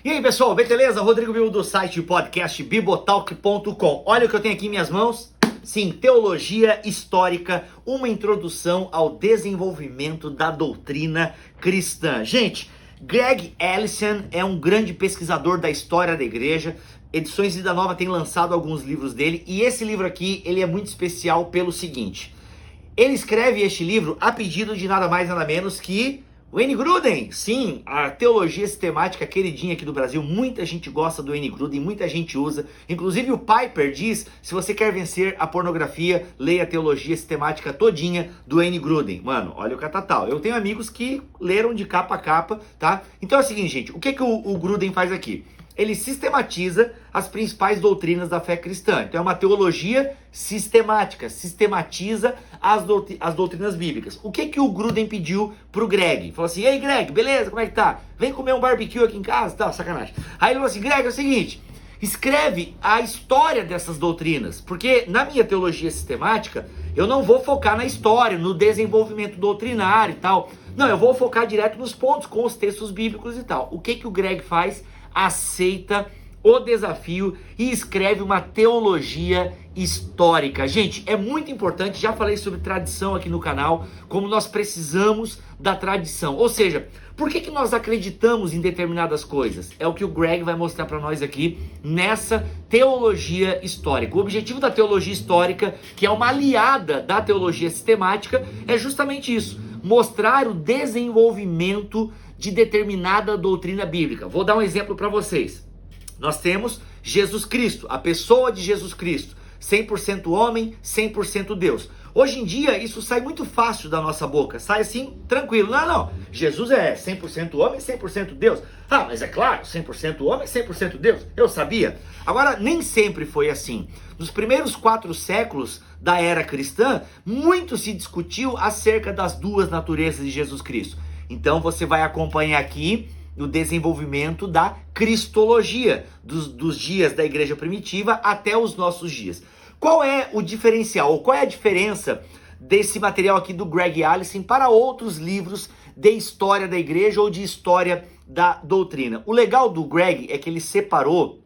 E aí pessoal, beleza? Rodrigo Bibo do site podcast bibotalk.com. Olha o que eu tenho aqui em minhas mãos. Sim, Teologia Histórica, uma introdução ao desenvolvimento da doutrina cristã. Gente, Greg Allison é um grande pesquisador da história da igreja. Edições Vida Nova tem lançado alguns livros dele e esse livro aqui, ele é muito especial pelo seguinte. Ele escreve este livro a pedido de nada mais nada menos que Wayne Grudem. Sim, a teologia sistemática queridinha aqui do Brasil. Muita gente gosta do Wayne Grudem, muita gente usa. Inclusive o Piper diz, se você quer vencer a pornografia, leia a teologia sistemática todinha do Wayne Grudem. Mano, olha o catatal. Eu tenho amigos que leram de capa a capa, tá? Então é o seguinte, gente, o que o Grudem faz aqui? Ele sistematiza as principais doutrinas da fé cristã. Então é uma teologia sistemática, sistematiza as doutrinas bíblicas. O que o Grudem pediu pro Greg? Falou assim, ei Greg, beleza, como é que tá? Vem comer um barbecue aqui em casa? Tá, sacanagem. Aí ele falou assim, Greg, é o seguinte, escreve a história dessas doutrinas, porque na minha teologia sistemática, eu não vou focar na história, no desenvolvimento doutrinário e tal. Não, eu vou focar direto nos pontos, com os textos bíblicos e tal. O que o Greg faz? Aceita o desafio e escreve uma teologia histórica. Gente, é muito importante, já falei sobre tradição aqui no canal, como nós precisamos da tradição. Ou seja, por que nós acreditamos em determinadas coisas? É o que o Greg vai mostrar para nós aqui nessa teologia histórica. O objetivo da teologia histórica, que é uma aliada da teologia sistemática, é justamente isso, mostrar o desenvolvimento de determinada doutrina bíblica. Vou dar um exemplo para vocês. Nós temos Jesus Cristo, a pessoa de Jesus Cristo, 100% homem, 100% Deus. Hoje em dia isso sai muito fácil da nossa boca, sai assim tranquilo. Não, Jesus é 100% homem, 100% Deus. Ah, mas é claro, 100% homem, 100% Deus. Eu sabia. Agora, nem sempre foi assim. Nos primeiros 4 séculos da era cristã, muito se discutiu acerca das duas naturezas de Jesus Cristo. Então você vai acompanhar aqui o desenvolvimento da cristologia, dos dias da igreja primitiva até os nossos dias. Qual é o diferencial, ou qual é a diferença desse material aqui do Greg Allison para outros livros de história da igreja ou de história da doutrina? O legal do Greg é que ele separou,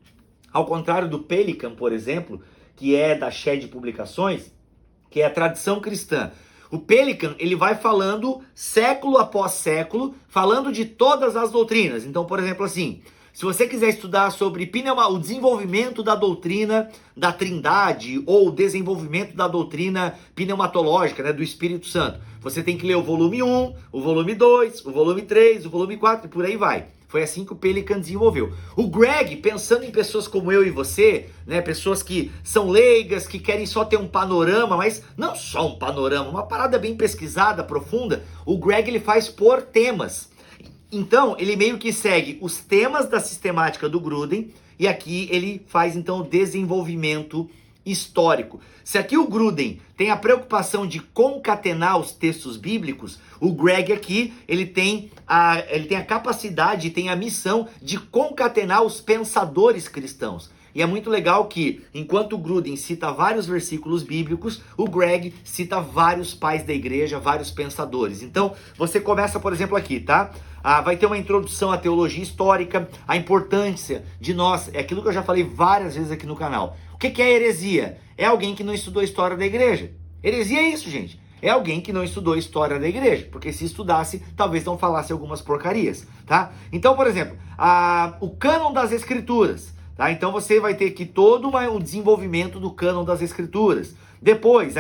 ao contrário do Pelikan, por exemplo, que é da Shed Publicações, que é a tradição cristã. O Pelikan, ele vai falando século após século, falando de todas as doutrinas. Então, por exemplo, assim, se você quiser estudar sobre o desenvolvimento da doutrina da Trindade ou o desenvolvimento da doutrina pneumatológica, né, do Espírito Santo, você tem que ler o volume 1, o volume 2, o volume 3, o volume 4 e por aí vai. Foi assim que o Pelikan desenvolveu. O Greg, pensando em pessoas como eu e você, né, pessoas que são leigas, que querem só ter um panorama, mas não só um panorama, uma parada bem pesquisada, profunda, o Greg ele faz por temas. Então, ele meio que segue os temas da sistemática do Grudem e aqui ele faz então o desenvolvimento histórico. Se aqui o Grudem tem a preocupação de concatenar os textos bíblicos, o Greg aqui ele tem a capacidade, tem a missão de concatenar os pensadores cristãos. E é muito legal que, enquanto o Grudem cita vários versículos bíblicos, o Greg cita vários pais da igreja, vários pensadores. Então, você começa, por exemplo, aqui, tá? Vai ter uma introdução à teologia histórica, a importância de nós, é aquilo que eu já falei várias vezes aqui no canal. O que é heresia? É alguém que não estudou a história da igreja. Heresia é isso, gente. É alguém que não estudou a história da igreja, porque se estudasse, talvez não falasse algumas porcarias, tá? Então, por exemplo, o cânon das escrituras, tá? Então você vai ter aqui todo o desenvolvimento do cânon das escrituras. Depois,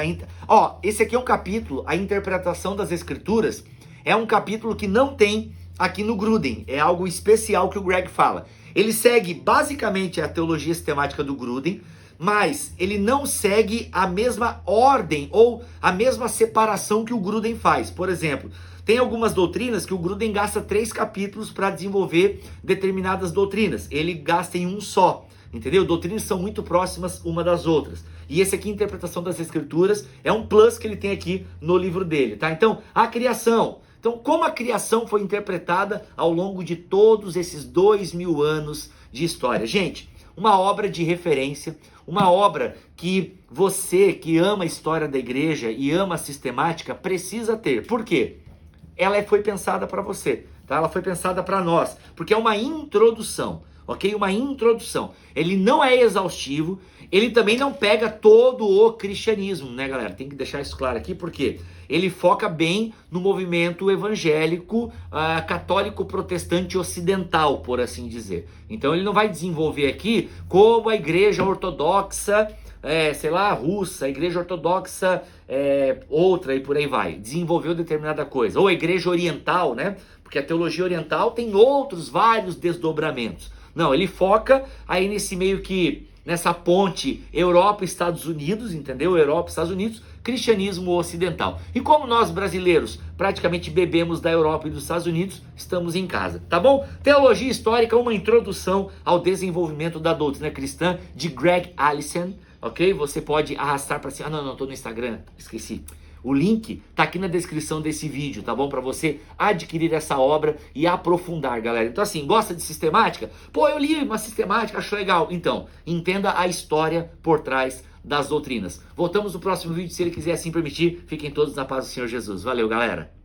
esse aqui é um capítulo, a interpretação das escrituras, é um capítulo que não tem aqui no Grudem, é algo especial que o Greg fala. Ele segue basicamente a teologia sistemática do Grudem, mas ele não segue a mesma ordem ou a mesma separação que o Grudem faz. Por exemplo, tem algumas doutrinas que o Grudem gasta 3 capítulos para desenvolver determinadas doutrinas. Ele gasta em um só, entendeu? Doutrinas são muito próximas uma das outras. E esse aqui, Interpretação das Escrituras, é um plus que ele tem aqui no livro dele, tá? Então, a criação. Então, como a criação foi interpretada ao longo de todos esses 2000 anos de história? Gente, uma obra de referência, uma obra que você que ama a história da igreja e ama a sistemática precisa ter. Por quê? Ela foi pensada para você. tá? Ela foi pensada para nós, porque é uma introdução, ok? Uma introdução. Ele não é exaustivo, ele também não pega todo o cristianismo, né, galera? Tem que deixar isso claro aqui, porque ele foca bem no movimento evangélico, católico protestante ocidental, por assim dizer. Então ele não vai desenvolver aqui como a igreja ortodoxa, sei lá, russa, a igreja ortodoxa, outra e por aí vai. Desenvolveu determinada coisa. Ou a igreja oriental, né? Porque a teologia oriental tem outros vários desdobramentos. Não, ele foca aí nesse meio que, nessa ponte Europa e Estados Unidos, entendeu? Europa e Estados Unidos, cristianismo ocidental. E como nós brasileiros praticamente bebemos da Europa e dos Estados Unidos, estamos em casa, tá bom? Teologia Histórica, uma introdução ao desenvolvimento da doutrina cristã, de Greg Allison, ok? Você pode arrastar para cima. Não, tô no Instagram, esqueci. O link tá aqui na descrição desse vídeo, tá bom? Para você adquirir essa obra e aprofundar, galera. Então assim, gosta de sistemática? Pô, eu li uma sistemática, acho legal. Então, entenda a história por trás das doutrinas. Voltamos no próximo vídeo, se ele quiser assim permitir. Fiquem todos na paz do Senhor Jesus. Valeu, galera!